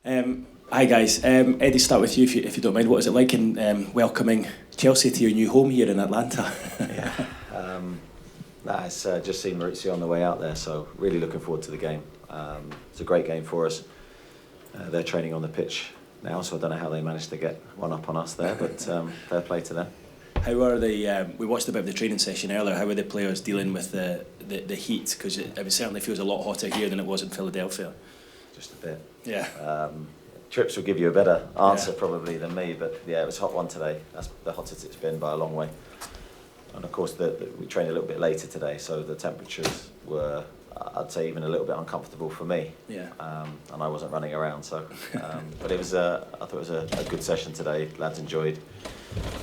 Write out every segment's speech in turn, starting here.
Hi guys, Eddie, start with you if you don't mind. What is it like in welcoming Chelsea to your new home here in Atlanta? It's just seen Maurizio on the way out there, so really looking forward to the game. It's a great game for us. They're training on the pitch now, so I don't know how they managed to get one up on us there, but fair play to them. How are we watched a bit of the training session earlier. How are the players dealing with the heat? Because it certainly feels a lot hotter here than it was in Philadelphia. Just a bit. Yeah. Trips will give you a better answer probably than me, but yeah, it was a hot one today. That's the hottest it's been by a long way. And of course, we trained a little bit later today, so the temperatures were, I'd say, even a little bit uncomfortable for me. Yeah. And I wasn't running around, so. But it was, I thought it was a good session today. Lads enjoyed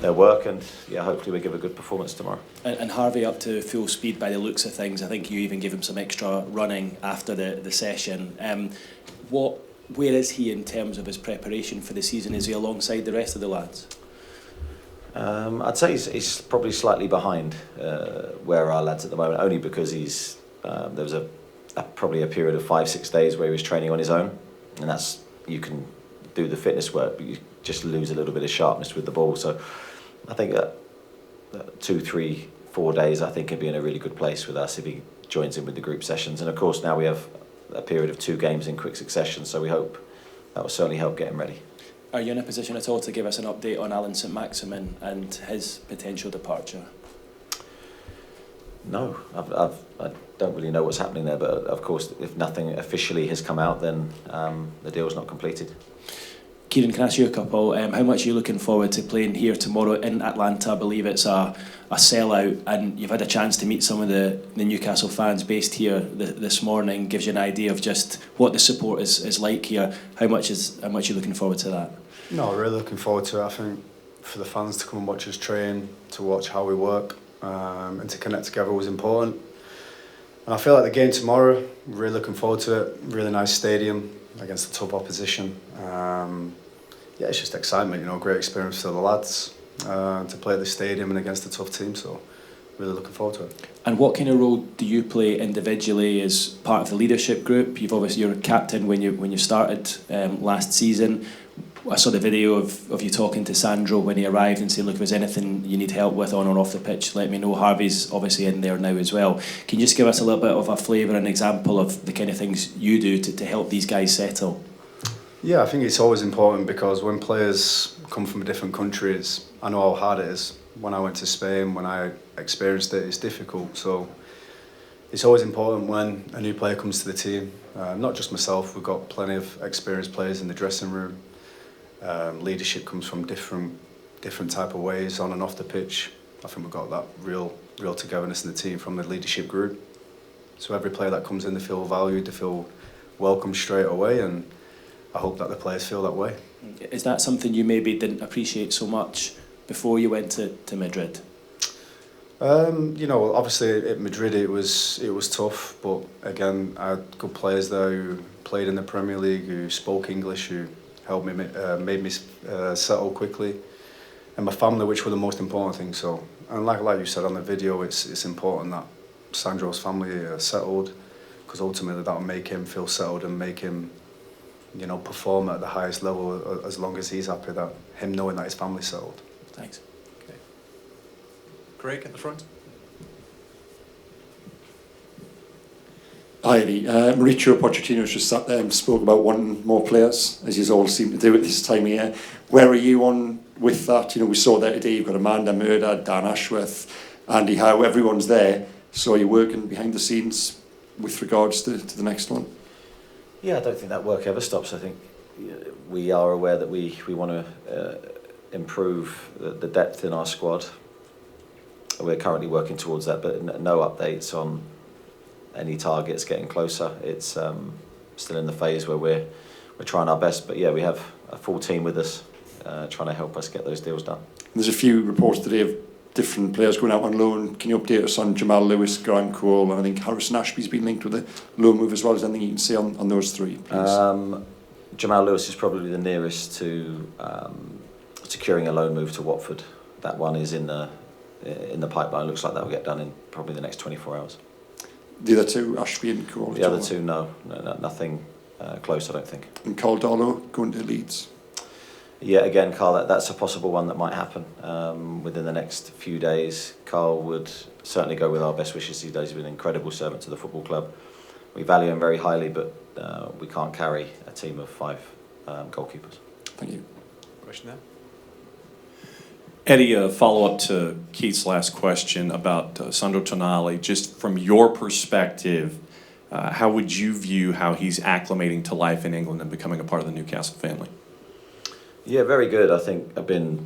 their work, and yeah, hopefully we give a good performance tomorrow. And Harvey up to full speed by the looks of things. I think you even gave him some extra running after the session. Where is he in terms of his preparation for the season? Is he alongside the rest of the lads? I'd say he's probably slightly behind where our lads at the moment, only because there was probably a period of 5-6 days where he was training on his own, and that's, you can do the fitness work, but you just lose a little bit of sharpness with the ball. So I think that 2, 3, 4 days, I think he'll be in a really good place with us if he joins in with the group sessions. And of course now we have a period of 2 games in quick succession, so we hope that will certainly help get him ready. Are you in a position at all to give us an update on Alan St Maximin and his potential departure? No, I don't really know what's happening there, but of course if nothing officially has come out, then the deal's not completed. Kieran, can I ask you a couple? How much are you looking forward to playing here tomorrow in Atlanta? I believe it's a sellout, and you've had a chance to meet some of the Newcastle fans based here this morning. Gives you an idea of just what the support is like here. How much are you looking forward to that? No, really looking forward to it. I think for the fans to come and watch us train, to watch how we work, and to connect together was important. And I feel like the game tomorrow, really looking forward to it. Really nice stadium against a tough opposition. Yeah, it's just excitement, great experience for the lads to play at the stadium and against a tough team, so really looking forward to it. And what kind of role do you play individually as part of the leadership group? You're a captain when you started last season. I saw the video of you talking to Sandro when he arrived and saying, look, if there's anything you need help with on or off the pitch, let me know. Harvey's obviously in there now as well. Can you just give us a little bit of a flavour and example of the kind of things you do to help these guys settle? Yeah, I think it's always important because when players come from different countries, I know how hard it is. When I went to Spain, when I experienced it, it's difficult. So it's always important when a new player comes to the team. Not just myself, we've got plenty of experienced players in the dressing room. Leadership comes from different type of ways on and off the pitch. I think we've got that real togetherness in the team from the leadership group. So every player that comes in, they feel valued, they feel welcome straight away, and I hope that the players feel that way. Is that something you maybe didn't appreciate so much before you went to Madrid? Obviously at Madrid it was tough, but again, I had good players there who played in the Premier League, who spoke English, who helped me, made me settle quickly, and my family, which were the most important thing. So, and like you said on the video, it's important that Sandro's family are settled, because ultimately that will make him feel settled and make him, perform at the highest level as long as he's happy, that him knowing that his family's settled. Thanks. Okay. Craig at the front. Hi Eddie, Mauricio Pochettino's just sat there and spoke about wanting more players, as you all seem to do at this time of year. Where are you on with that? We saw there today, you've got Amanda Murder, Dan Ashworth, Andy Howe, everyone's there. So you're working behind the scenes with regards to the next one? Yeah, I don't think that work ever stops. I think we are aware that we want to improve the depth in our squad. We're currently working towards that, but no updates on any targets getting closer. It's still in the phase where we're trying our best, but yeah, we have a full team with us trying to help us get those deals done. There's a few reports today of different players going out on loan. Can you update us on Jamal Lewis, Graham Cole, and I think Harrison Ashby's been linked with a loan move as well? Is there anything you can say on those three, please? Jamal Lewis is probably the nearest to securing a loan move to Watford. That one is in the pipeline. Looks like that will get done in probably the next 24 hours. The other two, Ashby and Cole? The other two, no, nothing close, I don't think. And Carl Darlow going to Leeds. Yeah, again, Carl, that's a possible one that might happen within the next few days. Carl would certainly go with our best wishes these days. He's been an incredible servant to the football club. We value him very highly, but we can't carry a team of 5 goalkeepers. Thank you. Question there. Eddie, a follow-up to Keith's last question about Sandro Tonali. Just from your perspective, how would you view how he's acclimating to life in England and becoming a part of the Newcastle family? Yeah, very good. I think I've been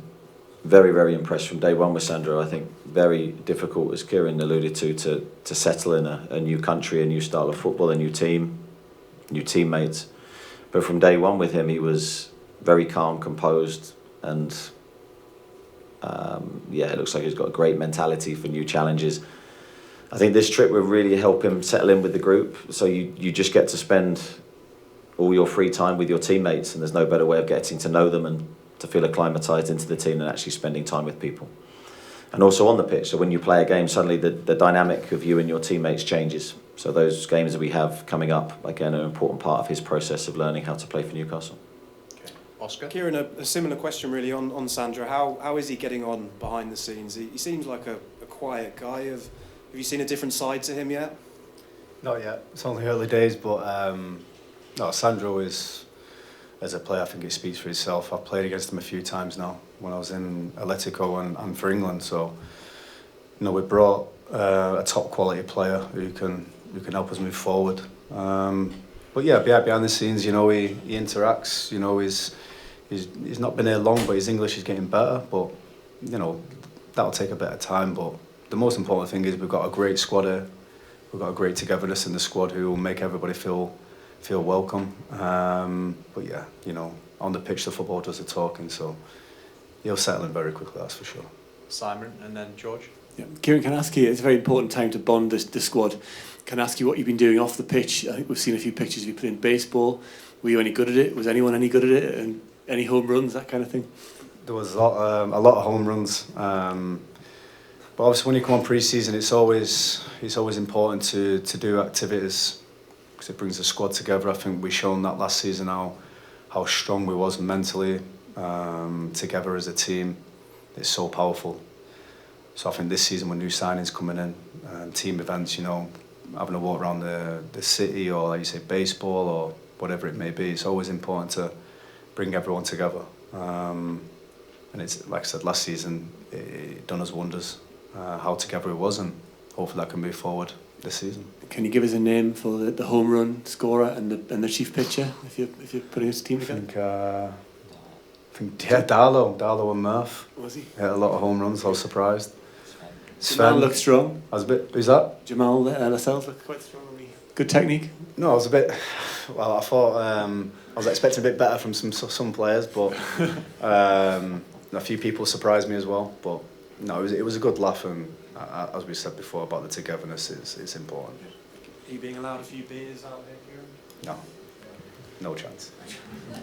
very, very impressed from day one with Sandro. I think very difficult, as Kieran alluded to settle in a new country, a new style of football, a new team, new teammates. But from day one with him, he was very calm, composed, and it looks like he's got a great mentality for new challenges. I think this trip will really help him settle in with the group. So you just get to spend all your free time with your teammates, and there's no better way of getting to know them and to feel acclimatised into the team than actually spending time with people. And also on the pitch, so when you play a game, suddenly the dynamic of you and your teammates changes. So those games that we have coming up, again, are an important part of his process of learning how to play for Newcastle. Okay. Oscar? Kieran, a similar question really on Sandro. How is he getting on behind the scenes? He seems like a quiet guy. Have you seen a different side to him yet? Not yet. It's only early days, but no, Sandro is, as a player, I think it speaks for itself. I've played against him a few times now when I was in Atletico and for England. So, we brought a top quality player who can help us move forward. But yeah, behind the scenes, he interacts. He's not been here long, but his English is getting better. But that'll take a bit of time. But the most important thing is we've got a great squad here. We've got a great togetherness in the squad who will make everybody feel welcome. But yeah, on the pitch the football does the talking, so he'll settle in very quickly, that's for sure. Simon and then George. Yeah. Kieran, can I ask you, it's a very important time to bond the squad. Can I ask you what you've been doing off the pitch? I think we've seen a few pictures of you playing baseball. Were you any good at it? Was anyone any good at it? And any home runs, that kind of thing? There was a lot of home runs. But obviously when you come on pre-season, it's always important to do activities because it brings the squad together. I think we've shown that last season how strong we was mentally together as a team. It's so powerful. So I think this season with new signings coming in, team events, having a walk around the city or like you say baseball or whatever it may be, it's always important to bring everyone together. And it's like I said, last season it done us wonders how together it was, and hopefully that can move forward this season. Can you give us a name for the home run scorer and the chief pitcher if you're putting his team together? I think Darlow and Murph. Was he? Yeah, a lot of home runs. I was surprised. Jamal looked strong. I was a bit. Who's that? Jamal Lascelles looked quite strong. Good technique. No, I was a bit. Well, I thought I was expecting a bit better from some players, but a few people surprised me as well. But no, it was a good laugh, and as we said before about the togetherness, it's important. Are you being allowed a few beers out here, Kieran? No chance.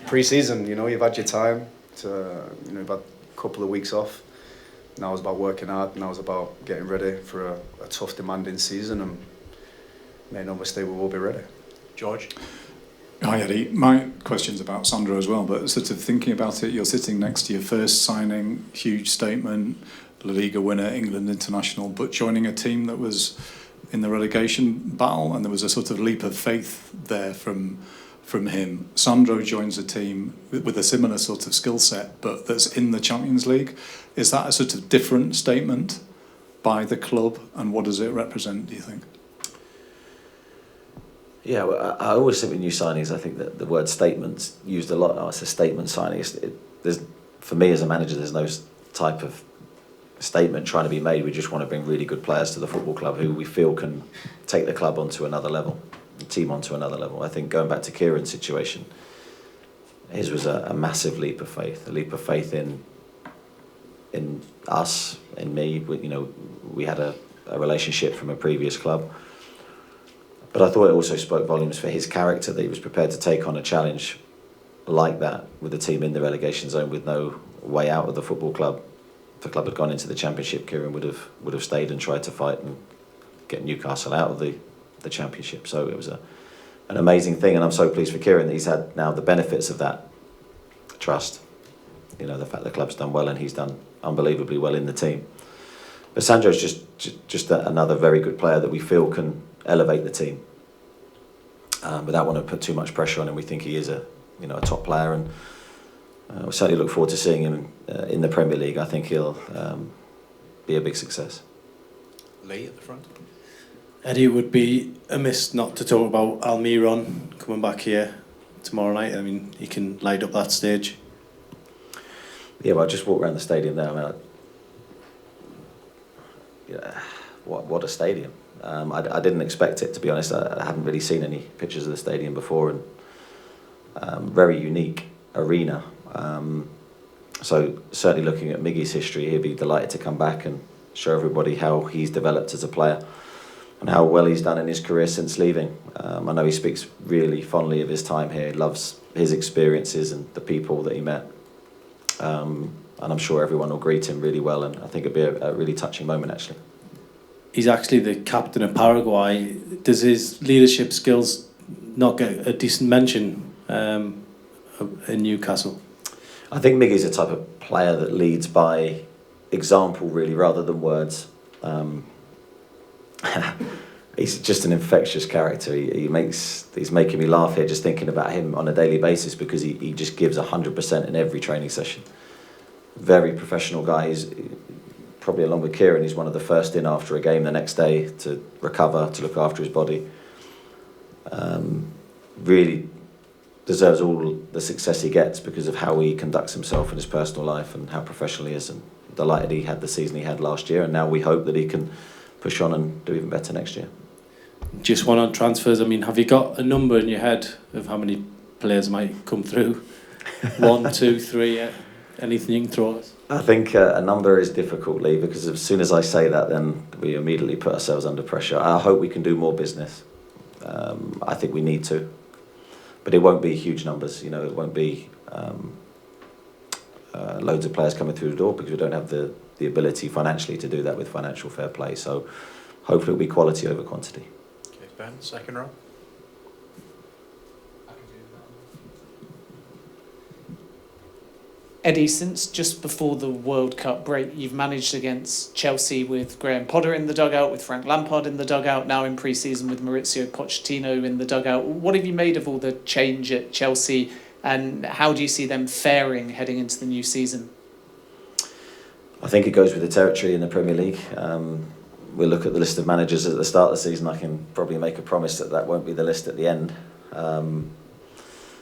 Pre-season, you've had your time to, you've had a couple of weeks off. Now it's about working hard. Now it's about getting ready for a tough, demanding season, and make no mistake, we will be ready. George? Hi Eddie, my question's about Sandro as well, but sort of thinking about it, you're sitting next to your first signing, huge statement, La Liga winner, England international, but joining a team that was in the relegation battle, and there was a sort of leap of faith there from him. Sandro joins a team with a similar sort of skill set, but that's in the Champions League. Is that a sort of different statement by the club, and what does it represent, do you think? Yeah, well, I always think with new signings, I think that the word statement's used a lot. Oh, it's a statement signing. For me as a manager, there's no type of statement trying to be made. We just want to bring really good players to the football club who we feel can take the club onto another level, the team onto another level. I think going back to Kieran's situation, his was a massive leap of faith in us, in me. We had a relationship from a previous club. But I thought it also spoke volumes for his character, that he was prepared to take on a challenge like that with the team in the relegation zone with no way out of the football club. If the club had gone into the Championship, Kieran would have stayed and tried to fight and get Newcastle out of the Championship. So it was a an amazing thing, and I'm so pleased for Kieran that he's had now the benefits of that trust. You know, the fact the club's done well and he's done unbelievably well in the team. But Sandro's just another very good player that we feel can elevate the team. Without wanting to put too much pressure on him, we think he is a top player, and we certainly look forward to seeing him in the Premier League. I think he'll be a big success. Lee at the front. Eddie, it would be amiss not to talk about Almiron coming back here tomorrow night. I mean, he can light up that stage. Yeah, well, I just walked around the stadium now. What a stadium. I didn't expect it, to be honest. I hadn't really seen any pictures of the stadium before, and very unique arena. So certainly looking at Miggy's history, he'd be delighted to come back and show everybody how he's developed as a player and how well he's done in his career since leaving. I know he speaks really fondly of his time here. He loves his experiences and the people that he met. And I'm sure everyone will greet him really well, and I think it'll be a really touching moment, actually. He's actually the captain of Paraguay. Does his leadership skills not get a decent mention in Newcastle? I think Miggy's the type of player that leads by example, really, rather than words. He's just an infectious character. He's making me laugh here just thinking about him on a daily basis, because he just gives 100% in every training session. Very professional guy. He's probably, along with Kieran, he's one of the first in after a game the next day to recover, to look after his body. Really deserves all the success he gets because of how he conducts himself in his personal life and how professional he is, and delighted he had the season he had last year, and now we hope that he can push on and do even better next year. Just one on transfers. I mean, have you got a number in your head of how many players might come through? 1, 2, 3, anything you can throw at us? I think a number is difficult, Lee, because as soon as I say that, then we immediately put ourselves under pressure. I hope we can do more business. I think we need to. But it won't be huge numbers, it won't be loads of players coming through the door, because we don't have the ability financially to do that with financial fair play. So hopefully it'll be quality over quantity. Okay, Ben, second row. Eddie, since just before the World Cup break, you've managed against Chelsea with Graham Potter in the dugout, with Frank Lampard in the dugout, now in pre-season with Maurizio Pochettino in the dugout. What have you made of all the change at Chelsea, and how do you see them faring heading into the new season? I think it goes with the territory in the Premier League. We'll look at the list of managers at the start of the season. I can probably make a promise that won't be the list at the end.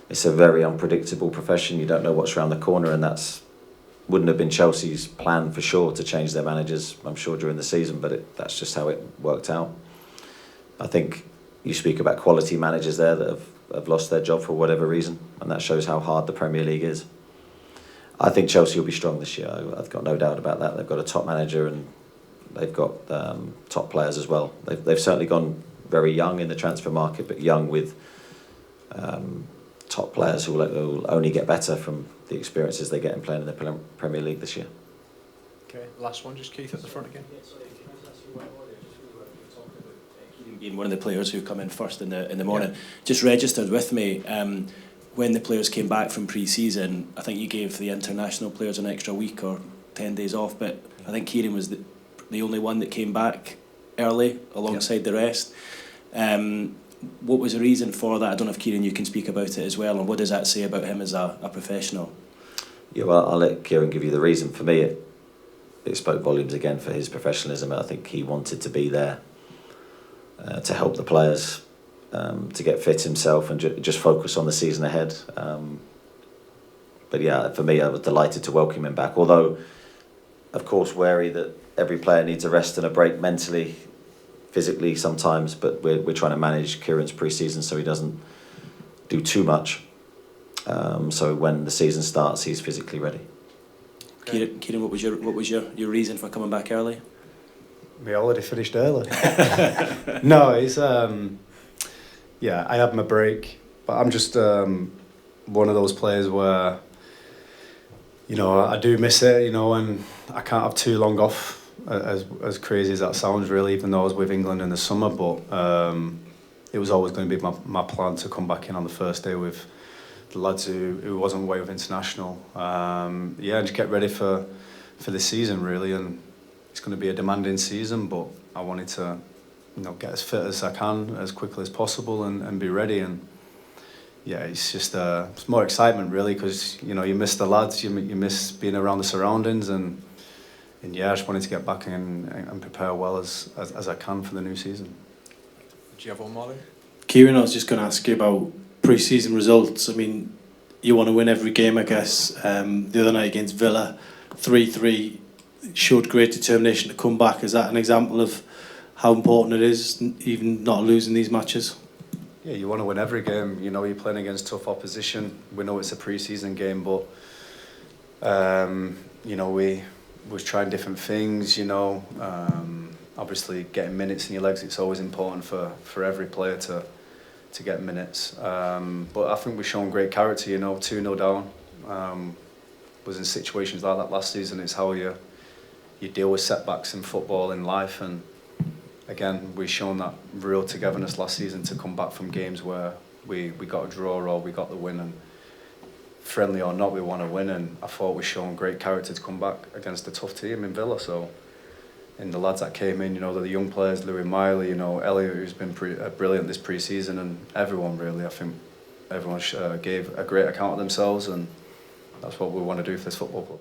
It's a very unpredictable profession. You don't know what's around the corner, and wouldn't have been Chelsea's plan for sure to change their managers, I'm sure, during the season, but that's just how it worked out. I think you speak about quality managers there that have lost their job for whatever reason, and that shows how hard the Premier League is. I think Chelsea will be strong this year. I've got no doubt about that. They've got a top manager, and they've got top players as well. They've certainly gone very young in the transfer market, but young with top players who will only get better from the experiences they get in playing in the Premier League this year. Okay, last one, just Keith at the front again. Being one of the players who come in first in the morning, just registered with me when the players came back from pre-season. I think you gave the international players an extra week or 10 days off, but I think Kieran was the only one that came back early alongside the rest. What was the reason for that? I don't know if, Kieran, you can speak about it as well, and what does that say about him as a professional? Yeah, well, I'll let Kieran give you the reason. For me, it spoke volumes again for his professionalism. I think he wanted to be there to help the players, to get fit himself and just focus on the season ahead. But yeah, for me, I was delighted to welcome him back, although, of course, wary that every player needs a rest and a break mentally, physically sometimes, but we're trying to manage Kieran's pre-season so he doesn't do too much. So when the season starts, he's physically ready. Okay. Kieran, what was your reason for coming back early? We already finished early. No, it's I had my break, but I'm just one of those players where I do miss it, and I can't have too long off. As crazy as that sounds, really, even though I was with England in the summer, but it was always going to be my plan to come back in on the first day with the lads who wasn't away with international. And just get ready for this season really, and it's going to be a demanding season, but I wanted to get as fit as I can as quickly as possible and be ready. And it's just it's more excitement really, because you miss the lads, you miss being around the surroundings, and I just wanted to get back and prepare well as I can for the new season. Do you have one, Marley? Kieran, I was just going to ask you about pre-season results. I mean, you want to win every game, I guess. The other night against Villa, 3-3, showed great determination to come back. Is that an example of how important it is, even not losing these matches? Yeah, you want to win every game. You're playing against tough opposition. We know it's a pre-season game, but we was trying different things. Obviously getting minutes in your legs, it's always important for every player to get minutes. But I think we've shown great character. 2-0 down. Was in situations like that last season. It's how you deal with setbacks in football, in life, and again, we've shown that real togetherness last season to come back from games where we got a draw or we got the win, and friendly or not, we want to win. And I thought we've shown great character to come back against a tough team in Villa. So, and the lads that came in, the young players, Louis Miley, Elliot, who's been brilliant this pre-season, and everyone really, I think everyone gave a great account of themselves, and that's what we want to do for this football club.